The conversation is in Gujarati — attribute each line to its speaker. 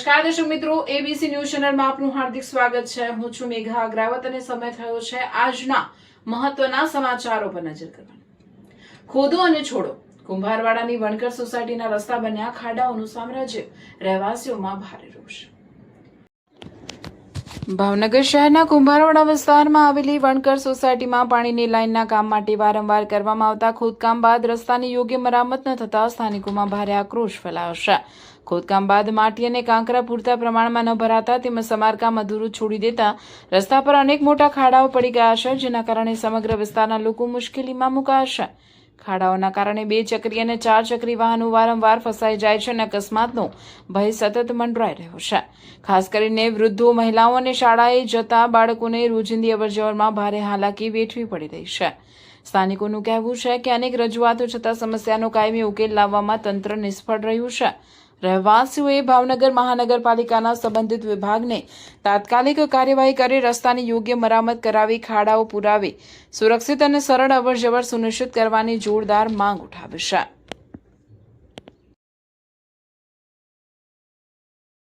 Speaker 1: નમસ્કાર દર્શક મિત્રો, એબીસી ન્યૂઝ ચેનલમાં આપનું હાર્દિક સ્વાગત છે। હું છું મેઘા અગ્રાવત અને સમય થયો છે આજના મહત્વના સમાચારો પર નજર કરવાનો। ખોદો અને છોડો, કુંભારવાડાની વણકર સોસાયટીના રસ્તા બન્યા ખાડાઓનું સામ્રાજ્ય, રહેવાસીઓમાં ભારે રોષ। ભાવનગર શહેરના કુંભારવાડા વિસ્તારમાં આવેલી વણકર સોસાયટીમાં પાણીની લાઇનના કામ માટે વારંવાર કરવામાં આવતા ખોદકામ બાદ રસ્તાની યોગ્ય મરામત ન થતા સ્થાનિકોમાં ભારે આક્રોશ ફેલાયો છે। ખોદકામ બાદ માટી અને કાંકરા પૂરતા પ્રમાણમાં ન ભરાતા તેમજ સમારકામ અધૂરું છોડી દેતા રસ્તા પર અનેક મોટા ખાડાઓ પડી ગયા છે, જેના કારણે સમગ્ર વિસ્તારના લોકો મુશ્કેલીમાં મુકાયા છે। ખાડાઓના કારણે 2 ચક્રી અને 4 ચક્રી વાહનો વારંવાર ફસાઈ જાય છે અને અકસ્માતનો ભય સતત મંડરાઈ રહ્યો છે। ખાસ કરીને વૃદ્ધો, મહિલાઓ અને શાળાએ જતા બાળકોને રોજિંદી અવરજવરમાં ભારે હાલાકી વેઠવી પડી રહી છે। સ્થાનિકોનું કહેવું છે કે અનેક રજૂઆતો છતાં સમસ્યાનો કાયમી ઉકેલ લાવવામાં તંત્ર નિષ્ફળ રહ્યું છે। રહેવાસીઓએ ભાવનગર મહાનગરપાલિકાના સંબંધિત વિભાગને તાત્કાલિક કાર્યવાહી કરી રસ્તાની યોગ્ય મરામત કરાવી ખાડાઓ પુરાવી સુરક્ષિત અને સરળ અવરજવર સુનિશ્ચિત કરવાની જોરદાર માંગ ઉઠાવી છે।